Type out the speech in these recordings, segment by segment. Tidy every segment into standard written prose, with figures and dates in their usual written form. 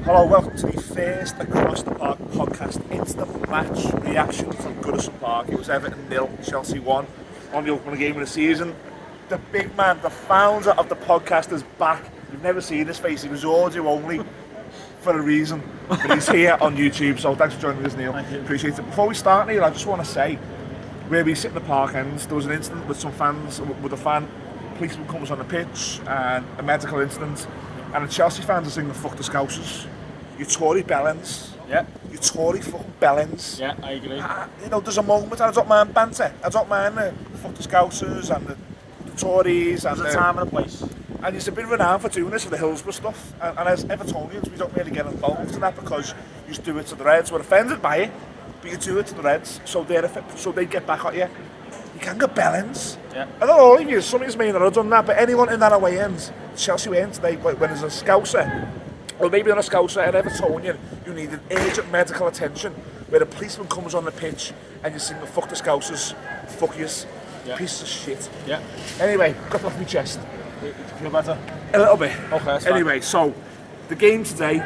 Hello, welcome to the first Across the Park podcast instant match reaction from Goodison Park. It was Everton 0, Chelsea 1 on the opening game of the season. The big man, the founder of the podcast is back. You've never seen his face, he was audio only for a reason, but he's here on YouTube, so thanks for joining us, Neil. Appreciate it. Before we start, Neil, I just want to say, where we sit in the park ends, there was an incident with some fans, with a fan, policeman comes on the pitch, and a medical incident. And the Chelsea fans are singing "Fuck the Scousers." You Tory bellends. Yeah. You Tory fucking bellends. Yeah, I agree. You know, there's a moment, and I don't mind banter. I don't mind "Fuck the Scousers" and the Tories. There's a time and a place. And you've been renowned for doing this for the Hillsborough stuff. And as Evertonians, we don't really get involved in that because you do it to the Reds. We're offended by it, but you do it to the Reds, so they get back at you. You can get bellends. Yeah. I don't know all of you, some of you may not have done that, but anyone in that away end, Chelsea away end today, when there's a Scouser, or maybe not a Scouser, an Evertonian, you need an urgent medical attention, where a policeman comes on the pitch and you sing the "Fuck the Scousers," "Fuck yous," pieces of shit. Yeah. Anyway, got it off my chest. You feel better? A little bit. Okay, that's anyway, so the game today,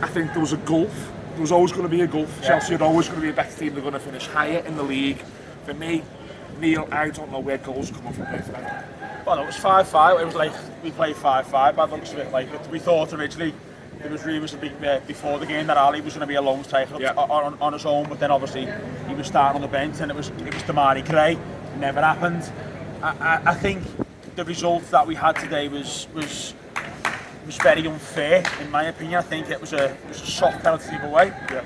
I think there was a gulf. There was always going to be a gulf. Yeah. Chelsea are always going to be a better team. They're going to finish higher in the league. For me, Neil, I don't know where goals are coming from here today. Well, it was 5-5. It was like we played 5-5. By the looks of it, like we thought originally. There was rumours before the game that Ali was going to be a loan striker on his own, but then obviously he was starting on the bench, and it was Damari Gray. It never happened. I think the result that we had today was very unfair, in my opinion. I think it was a soft penalty either way. Yeah.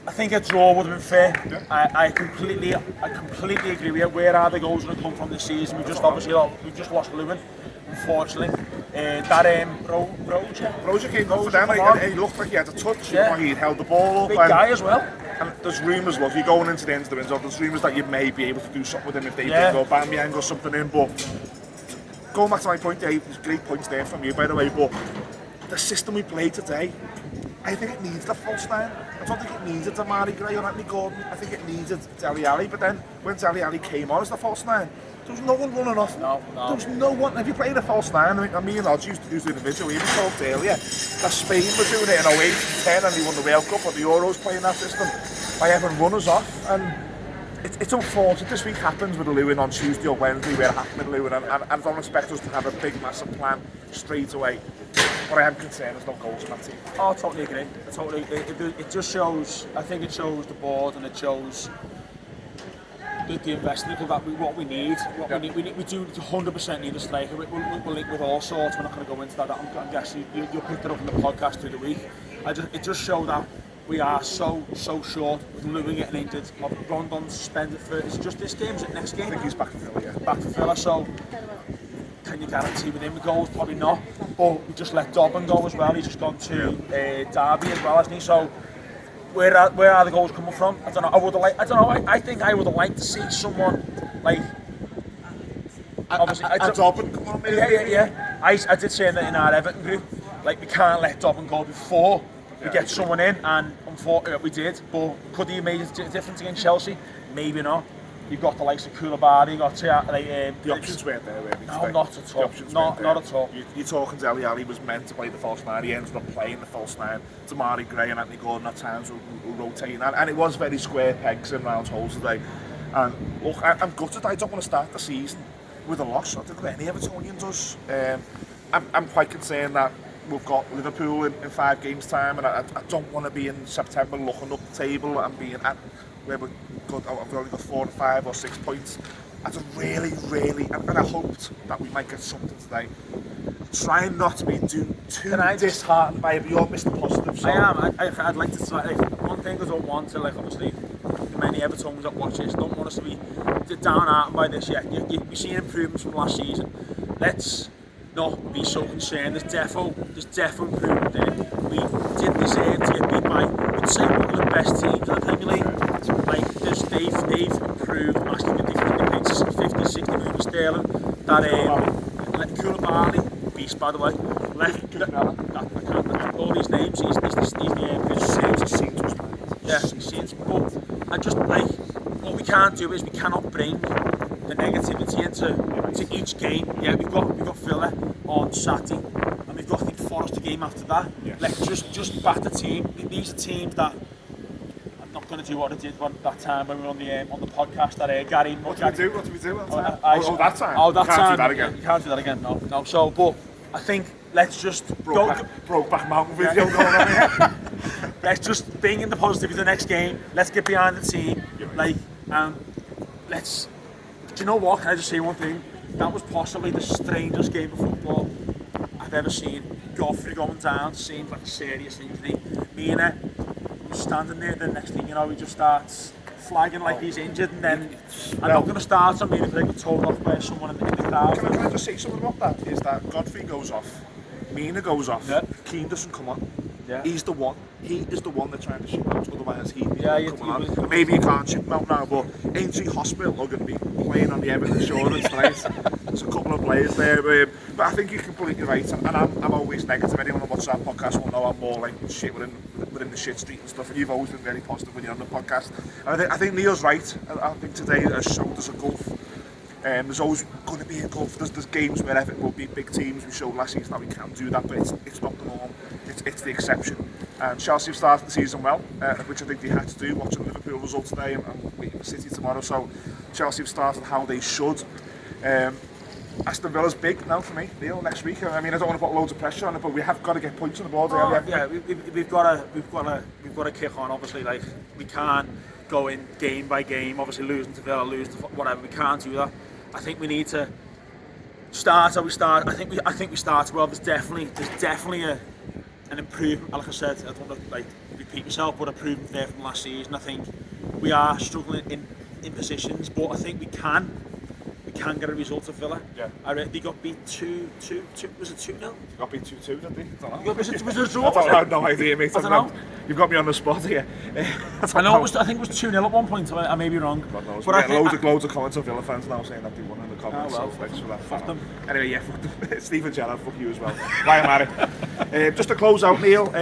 I think a draw would have been fair. Yeah. I completely agree with you. Where are the goals going to come from this season? We've just lost Lewin, unfortunately. Broja came up for them, and he looked like he had a touch. Yeah. He held the ball up. Big guy as well. And there's rumours, look, you're going into the end of the window, there's rumours that you may be able to do something with him if they bring Aubameyang or something in, but going back to my point, Dave, there's great points there from you, by the way, but the system we played today, I think it needs a false nine. I don't think it needed Damari Gray or Anthony Gordon. I think it needed Dele Alli, but then when Dele Alli came on as the false nine, there was no one running off. No. There was no one. If you played a false nine, me and Odds used to do the video, we even talked earlier that Spain were doing it in 08 and 10 and they won the World Cup or the Euros playing that system by having runners off. And it's unfortunate this week happens with Lewin on Tuesday or Wednesday where it happened with Lewin, and I don't expect us to have a big massive plan straight away. But I am concerned there's no goals in that team. Oh, I totally agree. It just shows, I think it shows the board and it shows the investment that what we need. We do 100% need a striker. We'll link with all sorts. We're not going to go into that. I'm guessing you'll pick it up in the podcast through the week. It just showed that we are so short with Lewin getting injured. Rondon suspended for it's just this game, is it next game? I think he's back to Villa, yeah. Back to Villa, so can you guarantee with him the goals? Probably not. But we just let Dobbin go as well. He's just gone to Derby as well, hasn't he? So where are the goals coming from? I don't know. I think I would have liked to see someone like obviously Dobbin come on, maybe. Yeah. I did say that in our Everton group, like we can't let Dobbin go before we get someone in, and unfortunately we did. But could he have made a difference against Chelsea? Maybe not. You've got the likes of Koulibaly, the options weren't there, were they? No, not at all. Not at all. You're talking Dele Alli was meant to play the false nine. He ended up playing the false nine. Damari Gray and Anthony Gordon at times were rotating, and it was very square pegs and round holes today. And look, I'm gutted. I don't want to start the season with a loss. I don't think any Evertonian does. I'm quite concerned that we've got Liverpool in 5 games' time, and I don't want to be in September looking up the table and being at where we're good. I've only got 4 or 5 or 6 points. I just really, and I hoped that we might get something today. Trying not to be too disheartened by it, but you're Mr. Positive. So. I am. I'd like to try. One thing I don't want to, obviously, the many Evertonians that watch this don't want us to be downhearted by this yet. We've seen improvements from last season. Let's not be so concerned. There's defo improvement there. We did deserve to get beat by, I'd say, one of the best teams in the Premier League. Like, they've improved massively. They paid 50, 60 million sterling. That Koulibaly, beast by the way, left. I can't all these names. He's But I just what we can't do is we cannot bring the negativity into each game. Yeah, we've got Villa on Saturday, and we've got the Forest game game after that. Yes. Let's just back the team. These are teams that I'm not going to do what I did that time when we were on the podcast that Gary. What do we do that time? That time? Oh, that you can't time. do that again. You can't do that again. No. So, but I think let's just Brokeback Mountain video going on here. Let's just bring in the positive in the next game. Let's get behind the team. Like, let's. Do you know what? Can I just say one thing? That was possibly the strangest game of football I've ever seen. Godfrey going down, seemed like a serious injury. Mina was standing there. The next thing you know, he just starts flagging like he's injured, and then I'm not going to start on Mina because I got told off by someone in the crowd. Can I just say something about that? Is that Godfrey goes off, Mina goes off, Keane doesn't come on. Yeah. He's the one. He is the one they're trying to ship out. Otherwise, he'd be coming on. was, Maybe you can't ship him out now, but Aintree Hospital are going to be playing on the Everton insurance tonight. There's a couple of players there, but I think you're completely right. And I'm always negative. Anyone who watches that podcast will know I'm more like shit within the shit street and stuff. And you've always been very positive when you're on the podcast. And I think Neil's right. I think today has showed us a gulf. There's always going to be a gulf. There's games where Everton will beat big teams. We showed last season that we can do that, but it's not the norm. It's the exception. And Chelsea have started the season well, which I think they had to do, watching Liverpool result today and beating City tomorrow. So Chelsea have started how they should. Aston Villa's big now for me, Neil, next week. I mean, I don't want to put loads of pressure on it, but we have got to get points on the board. We've got to kick on. Obviously, like we can't go in game by game. Obviously, losing to Villa, losing to whatever. We can't do that. I think we need to start how we start. I think we start well. There's definitely an improvement. Like I said, I don't want to like repeat myself, but improvement there from last season. I think we are struggling in positions, but I think we can get a result of Villa. Yeah. They got beat 2-2. Was it 2-0? Got beat 2-2, didn't they? I don't know. Was it a draw? I have no idea, mate. I don't know. You've got me on the spot here. I know. I think it was 2-0 at one point. I may be wrong. God knows. But We're getting loads of comments of Villa fans now saying that they won in the comments. So thanks for that. Fuck them. Anyway, yeah, fuck them. Stephen Gerrard, fuck you as well. Why am I at it? Just to close out, Neil,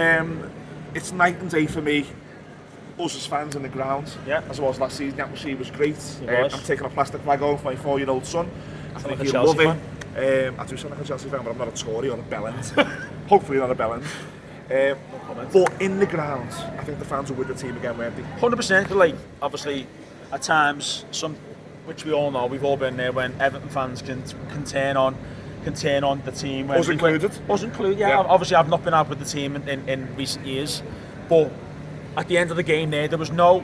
it's night and day for me. Us as fans in the ground, as it was last season. The atmosphere was great. I'm taking a plastic flag home for my 4-year-old son. I think he'll love it. I do sound like a Chelsea fan, but I'm not a Tory or a bellend. Hopefully not a bellend. But in the ground, I think the fans are with the team again, weren't they? 100%. Like, obviously, at times, which we all know, we've all been there when Everton fans can turn on the team. Us included. Us included, yeah. Obviously, I've not been out with the team in recent years, but at the end of the game there was no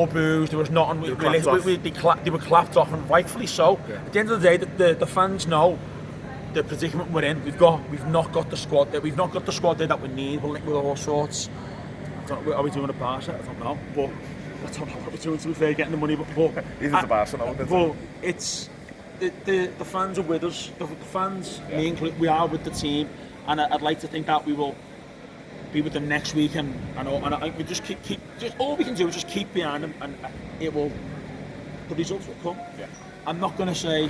boos, there was nothing. They were clapped off, and rightfully so. Yeah. At the end of the day, the fans know the predicament we're in. We've not got the squad there. We've not got the squad there that we need. We're linked with all sorts. Are we doing a Barca? I don't know. But I don't know what we're doing, to be fair, getting the money. But either the Barca, no. But it's the fans are with us. The fans, me included, we are with the team, and I'd like to think that we will be with them next week, and we just keep just all we can do is just keep behind them, and the results will come. Yeah. I'm not going to say,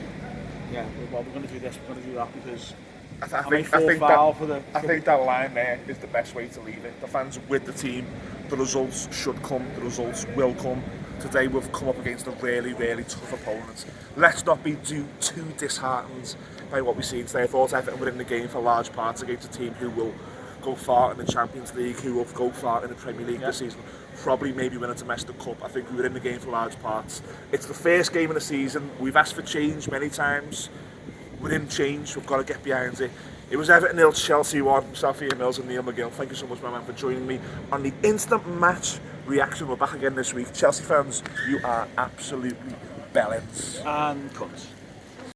we're going to do this, we're going to do that, because I think that line there is the best way to leave it. The fans are with the team. The results should come. The results will come. Today we've come up against a really, really tough opponent. Let's not be too disheartened by what we've seen today. I thought Everton were in the game for large parts against a team who will go far in the Champions League, who will go far in the Premier League this season, probably maybe win a domestic cup. I think we were in the game for large parts. It's the first game of the season. We've asked for change many times. We're in change. We've got to get behind it. It was Everton 0, Chelsea 1. Myself, Ian Mills and Neil McGill. Thank you so much, my man, for joining me on the instant match reaction. We're back again this week. Chelsea fans, you are absolutely bellends. And cunts.